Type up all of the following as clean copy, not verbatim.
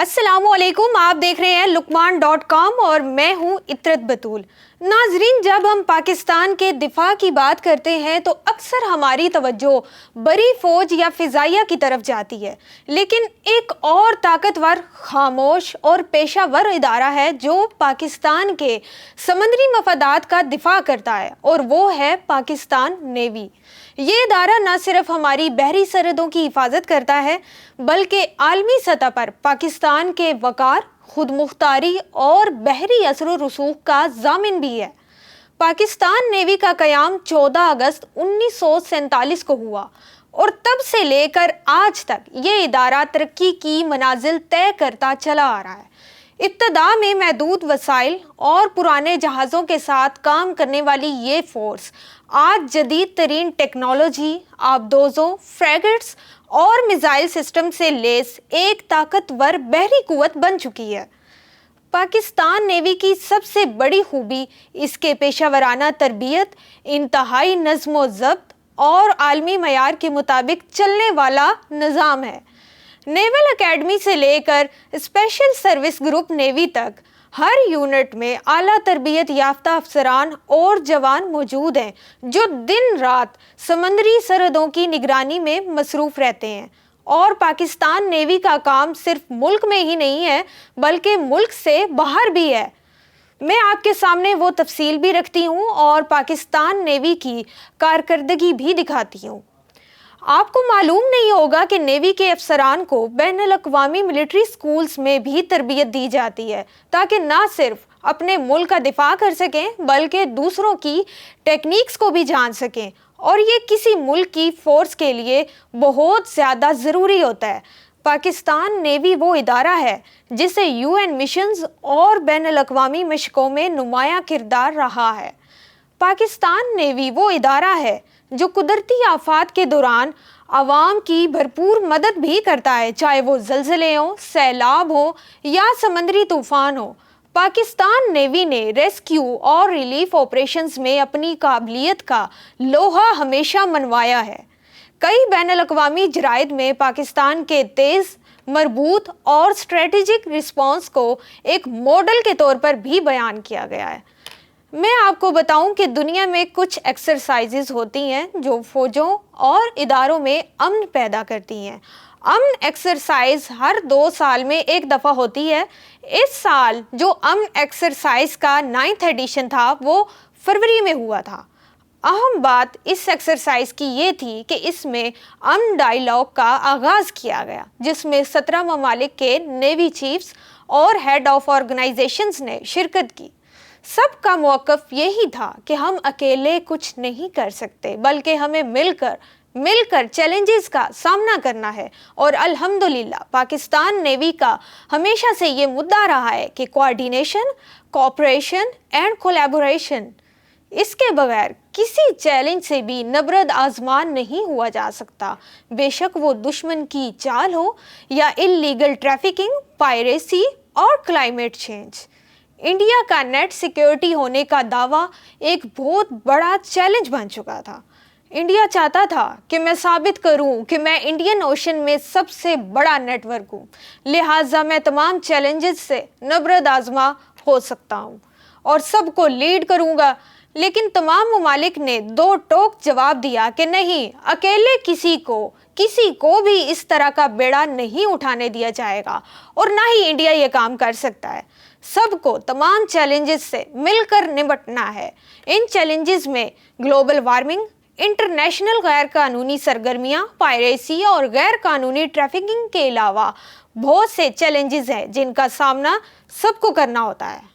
السلام علیکم، آپ دیکھ رہے ہیں لقمان.com اور میں ہوں اطرت بطول۔ ناظرین، جب ہم پاکستان کے دفاع کی بات کرتے ہیں تو اکثر ہماری توجہ بڑی فوج یا فضائیہ کی طرف جاتی ہے، لیکن ایک اور طاقتور، خاموش اور پیشہ ور ادارہ ہے جو پاکستان کے سمندری مفادات کا دفاع کرتا ہے، اور وہ ہے پاکستان نیوی۔ یہ ادارہ نہ صرف ہماری بحری سرحدوں کی حفاظت کرتا ہے بلکہ عالمی سطح پر پاکستان کے وقار، خود مختاری اور بحری اثر و رسوخ کا ضامن بھی ہے۔ پاکستان نیوی کا قیام 14 اگست 1947 کو ہوا اور تب سے لے کر آج تک یہ ادارہ ترقی کی منازل طے کرتا چلا آ رہا ہے۔ ابتدا میں محدود وسائل اور پرانے جہازوں کے ساتھ کام کرنے والی یہ فورس آج جدید ترین ٹیکنالوجی، آبدوزوں، فریگیٹس اور میزائل سسٹم سے لیس ایک طاقتور بحری قوت بن چکی ہے۔ پاکستان نیوی کی سب سے بڑی خوبی اس کے پیشہ ورانہ تربیت، انتہائی نظم و ضبط اور عالمی معیار کے مطابق چلنے والا نظام ہے۔ نیول اکیڈمی سے لے کر اسپیشل سروس گروپ نیوی تک ہر یونٹ میں اعلیٰ تربیت یافتہ افسران اور جوان موجود ہیں جو دن رات سمندری سرحدوں کی نگرانی میں مصروف رہتے ہیں۔ اور پاکستان نیوی کا کام صرف ملک میں ہی نہیں ہے بلکہ ملک سے باہر بھی ہے۔ میں آپ کے سامنے وہ تفصیل بھی رکھتی ہوں اور پاکستان نیوی کی کارکردگی بھی دکھاتی ہوں۔ آپ کو معلوم نہیں ہوگا کہ نیوی کے افسران کو بین الاقوامی ملٹری سکولز میں بھی تربیت دی جاتی ہے تاکہ نہ صرف اپنے ملک کا دفاع کر سکیں بلکہ دوسروں کی ٹیکنیکس کو بھی جان سکیں، اور یہ کسی ملک کی فورس کے لیے بہت زیادہ ضروری ہوتا ہے۔ پاکستان نیوی وہ ادارہ ہے جسے UN مشنز اور بین الاقوامی مشقوں میں نمایاں کردار رہا ہے۔ پاکستان نیوی وہ ادارہ ہے جو قدرتی آفات کے دوران عوام کی بھرپور مدد بھی کرتا ہے، چاہے وہ زلزلے ہوں، سیلاب ہوں یا سمندری طوفان ہوں۔ پاکستان نیوی نے ریسکیو اور ریلیف آپریشنز میں اپنی قابلیت کا لوہا ہمیشہ منوایا ہے۔ کئی بین الاقوامی جرائد میں پاکستان کے تیز، مربوط اور اسٹریٹجک رسپانس کو ایک ماڈل کے طور پر بھی بیان کیا گیا ہے۔ میں آپ کو بتاؤں کہ دنیا میں کچھ ایکسرسائزز ہوتی ہیں جو فوجوں اور اداروں میں امن پیدا کرتی ہیں۔ امن ایکسرسائز ہر 2 سال میں ایک دفعہ ہوتی ہے۔ اس سال جو امن ایکسرسائز کا 9واں ایڈیشن تھا وہ فروری میں ہوا تھا۔ اہم بات اس ایکسرسائز کی یہ تھی کہ اس میں امن ڈائیلاگ کا آغاز کیا گیا جس میں 17 ممالک کے نیوی چیفز اور ہیڈ آف آرگنائزیشنز نے شرکت کی۔ سب کا موقف یہی تھا کہ ہم اکیلے کچھ نہیں کر سکتے بلکہ ہمیں مل کر چیلنجز کا سامنا کرنا ہے، اور الحمدللہ پاکستان نیوی کا ہمیشہ سے یہ مدعا رہا ہے کہ کوآرڈینیشن، کوآپریشن اینڈ کولیبوریشن، اس کے بغیر کسی چیلنج سے بھی نبرد آزمان نہیں ہوا جا سکتا، بے شک وہ دشمن کی چال ہو یا اللیگل ٹریفکنگ، پائریسی اور کلائمیٹ چینج۔ انڈیا کا نیٹ سیکیورٹی ہونے کا دعویٰ ایک بہت بڑا چیلنج بن چکا تھا۔ انڈیا چاہتا تھا کہ میں ثابت کروں کہ میں انڈین اوشن میں سب سے بڑا نیٹ ورک ہوں، لہٰذا میں تمام چیلنجز سے نبرد آزما ہو سکتا ہوں اور سب کو لیڈ کروں گا، لیکن تمام ممالک نے دو ٹوک جواب دیا کہ نہیں، اکیلے کسی کو بھی اس طرح کا بیڑا نہیں اٹھانے دیا جائے گا، اور نہ ہی انڈیا یہ کام کر سکتا ہے۔ سب کو تمام چیلنجز سے مل کر نمٹنا ہے۔ ان چیلنجز میں گلوبل وارمنگ، انٹرنیشنل غیر قانونی سرگرمیاں، پائریسی اور غیر قانونی ٹریفکنگ کے علاوہ بہت سے چیلنجز ہیں جن کا سامنا سب کو کرنا ہوتا ہے۔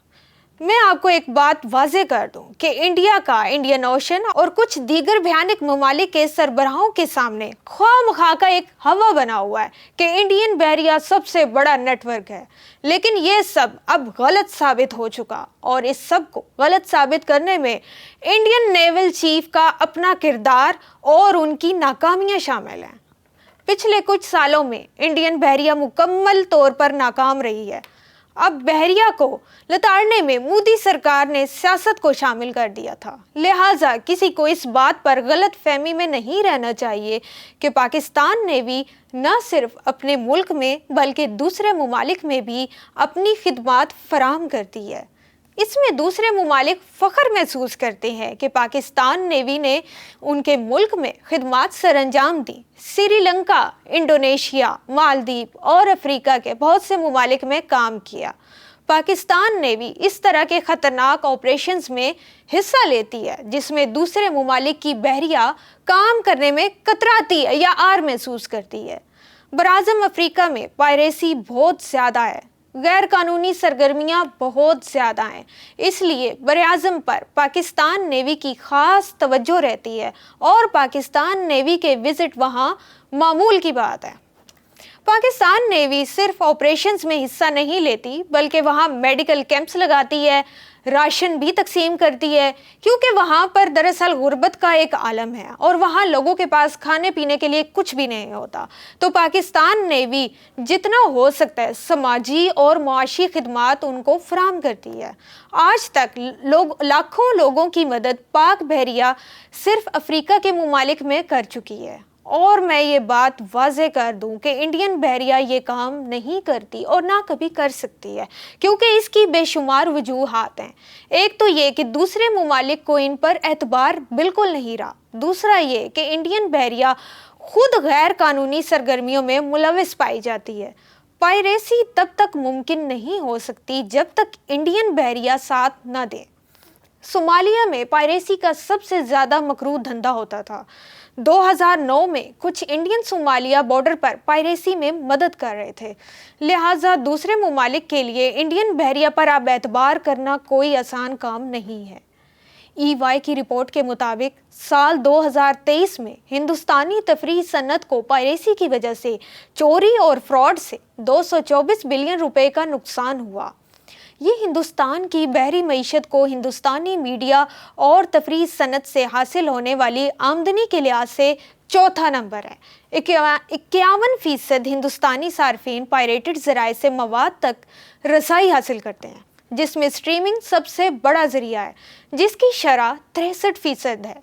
میں آپ کو ایک بات واضح کر دوں کہ انڈیا کا انڈین اوشن اور کچھ دیگر بھیانک ممالک کے سربراہوں کے سامنے خواہ مخواہ کا ایک ہوا بنا ہوا ہے کہ انڈین بحریہ سب سے بڑا نیٹ ورک ہے، لیکن یہ سب اب غلط ثابت ہو چکا، اور اس سب کو غلط ثابت کرنے میں انڈین نیول چیف کا اپنا کردار اور ان کی ناکامیاں شامل ہیں۔ پچھلے کچھ سالوں میں انڈین بحریہ مکمل طور پر ناکام رہی ہے۔ اب بحریہ کو لتاڑنے میں مودی سرکار نے سیاست کو شامل کر دیا تھا، لہٰذا کسی کو اس بات پر غلط فہمی میں نہیں رہنا چاہیے کہ پاکستان نیوی نہ صرف اپنے ملک میں بلکہ دوسرے ممالک میں بھی اپنی خدمات فراہم کرتی ہے۔ اس میں دوسرے ممالک فخر محسوس کرتے ہیں کہ پاکستان نیوی نے ان کے ملک میں خدمات سر انجام دی۔ سری لنکا، انڈونیشیا، مالدیپ اور افریقہ کے بہت سے ممالک میں کام کیا۔ پاکستان نیوی اس طرح کے خطرناک آپریشنز میں حصہ لیتی ہے جس میں دوسرے ممالک کی بحریہ کام کرنے میں کتراتی ہے یا آر محسوس کرتی ہے۔ براعظم افریقہ میں پائریسی بہت زیادہ ہے، غیر قانونی سرگرمیاں بہت زیادہ ہیں، اس لیے براعظم پر پاکستان نیوی کی خاص توجہ رہتی ہے اور پاکستان نیوی کے وزٹ وہاں معمول کی بات ہے۔ پاکستان نیوی صرف آپریشنز میں حصہ نہیں لیتی بلکہ وہاں میڈیکل کیمپس لگاتی ہے، راشن بھی تقسیم کرتی ہے، کیونکہ وہاں پر دراصل غربت کا ایک عالم ہے اور وہاں لوگوں کے پاس کھانے پینے کے لیے کچھ بھی نہیں ہوتا، تو پاکستان نیوی جتنا ہو سکتا ہے سماجی اور معاشی خدمات ان کو فراہم کرتی ہے۔ آج تک لاکھوں لوگوں کی مدد پاک بحریہ صرف افریقہ کے ممالک میں کر چکی ہے، اور میں یہ بات واضح کر دوں کہ انڈین بحریہ یہ کام نہیں کرتی اور نہ کبھی کر سکتی ہے، کیونکہ اس کی بے شمار وجوہات ہیں۔ ایک تو یہ کہ دوسرے ممالک کو ان پر اعتبار بالکل نہیں رہا، دوسرا یہ کہ انڈین بحریہ خود غیر قانونی سرگرمیوں میں ملوث پائی جاتی ہے۔ پائریسی تب تک ممکن نہیں ہو سکتی جب تک انڈین بحریہ ساتھ نہ دے۔ صومالیہ میں پائریسی کا سب سے زیادہ مکروہ دھندا ہوتا تھا۔ 2009 میں کچھ انڈین صومالیہ بارڈر پر پائریسی میں مدد کر رہے تھے، لہٰذا دوسرے ممالک کے لیے انڈین بحریہ پر اب اعتبار کرنا کوئی آسان کام نہیں ہے۔ EY کی رپورٹ کے مطابق سال 2023 میں ہندوستانی تفریحی صنعت کو پائریسی کی وجہ سے چوری اور فراڈ سے 224 بلین روپے کا نقصان ہوا۔ یہ ہندوستان کی بحری معیشت کو ہندوستانی میڈیا اور تفریح صنعت سے حاصل ہونے والی آمدنی کے لحاظ سے چوتھا نمبر ہے۔ 51% ہندوستانی صارفین پائریٹڈ ذرائع سے مواد تک رسائی حاصل کرتے ہیں، جس میں اسٹریمنگ سب سے بڑا ذریعہ ہے، جس کی شرح 63% ہے۔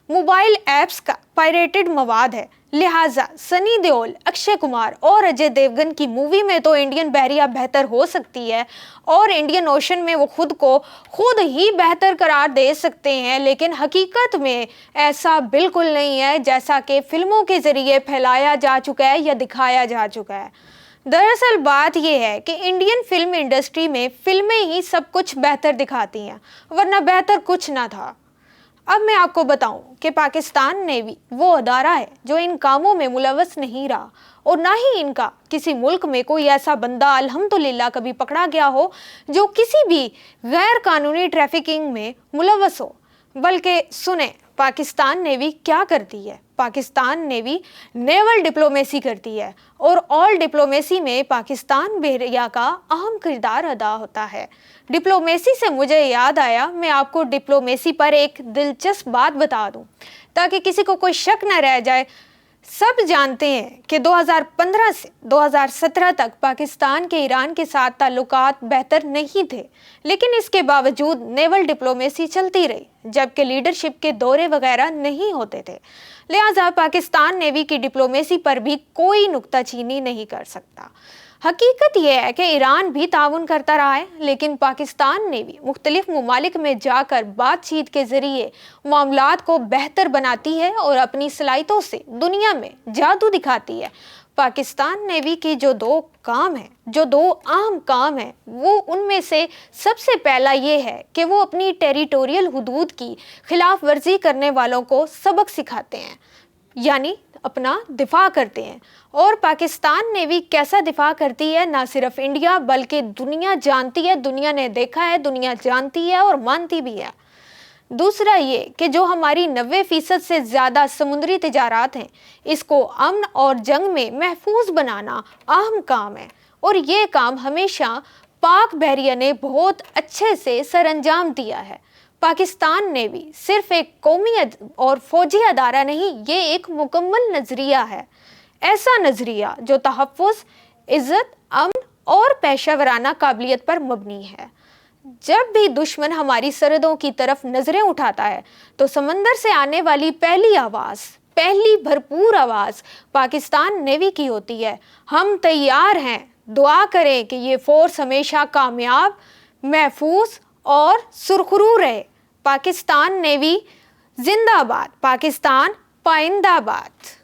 موبائل ایپس کا پائریٹڈ مواد ہے، لہٰذا سنی دیول، اکشے کمار اور اجے دیوگن کی مووی میں تو انڈین بحریہ بہتر ہو سکتی ہے اور انڈین اوشن میں وہ خود کو خود ہی بہتر قرار دے سکتے ہیں، لیکن حقیقت میں ایسا بالکل نہیں ہے جیسا کہ فلموں کے ذریعے پھیلایا جا چکا ہے یا دکھایا جا چکا ہے۔ دراصل بات یہ ہے کہ انڈین فلم انڈسٹری میں فلمیں ہی سب کچھ بہتر دکھاتی ہیں، ورنہ بہتر کچھ نہ تھا۔ اب میں آپ کو بتاؤں کہ پاکستان نیوی وہ ادارہ ہے جو ان کاموں میں ملوث نہیں رہا، اور نہ ہی ان کا کسی ملک میں کوئی ایسا بندہ الحمدللہ کبھی پکڑا گیا ہو جو کسی بھی غیر قانونی ٹریفکنگ میں ملوث ہو۔ بلکہ سنیں پاکستان نیوی کیا کرتی ہے۔ پاکستان نیوی نیول ڈپلومیسی کرتی ہے، اور آل ڈپلومیسی میں پاکستان بحریہ کا اہم کردار ادا ہوتا ہے۔ ڈپلومیسی سے مجھے یاد آیا، میں آپ کو ڈپلومیسی پر ایک دلچسپ بات بتا دوں تاکہ کسی کو کوئی شک نہ رہ جائے۔ سب جانتے ہیں کہ 2015 سے 2017 تک پاکستان کے ایران کے ساتھ تعلقات بہتر نہیں تھے، لیکن اس کے باوجود نیول ڈپلومیسی چلتی رہی، جبکہ لیڈرشپ کے دورے وغیرہ نہیں ہوتے تھے۔ لہٰذا پاکستان نیوی کی ڈپلومیسی پر بھی کوئی نکتہ چینی نہیں کر سکتا۔ حقیقت یہ ہے کہ ایران بھی تعاون کرتا رہا ہے، لیکن پاکستان نیوی مختلف ممالک میں جا کر بات چیت کے ذریعے معاملات کو بہتر بناتی ہے اور اپنی صلاحیتوں سے دنیا میں جادو دکھاتی ہے۔ پاکستان نیوی کی جو دو اہم کام ہیں، وہ ان میں سے سب سے پہلا یہ ہے کہ وہ اپنی ٹیریٹوریل حدود کی خلاف ورزی کرنے والوں کو سبق سکھاتے ہیں، یعنی اپنا دفاع کرتے ہیں۔ اور پاکستان نیوی کیسا دفاع کرتی ہے، نہ صرف انڈیا بلکہ دنیا جانتی ہے، دنیا نے دیکھا ہے، دنیا جانتی ہے اور مانتی بھی ہے۔ دوسرا یہ کہ جو ہماری 90% سے زیادہ سمندری تجارات ہیں، اس کو امن اور جنگ میں محفوظ بنانا اہم کام ہے، اور یہ کام ہمیشہ پاک بحریہ نے بہت اچھے سے سر انجام دیا ہے۔ پاکستان نیوی صرف ایک قومی اور فوجی ادارہ نہیں، یہ ایک مکمل نظریہ ہے، ایسا نظریہ جو تحفظ، عزت، امن اور پیشہ ورانہ قابلیت پر مبنی ہے۔ جب بھی دشمن ہماری سرحدوں کی طرف نظریں اٹھاتا ہے تو سمندر سے آنے والی پہلی بھرپور آواز پاکستان نیوی کی ہوتی ہے۔ ہم تیار ہیں، دعا کریں کہ یہ فورس ہمیشہ کامیاب، محفوظ اور سرخرو رہے۔ پاکستان نیوی زندہ باد، پاکستان پائندہ باد۔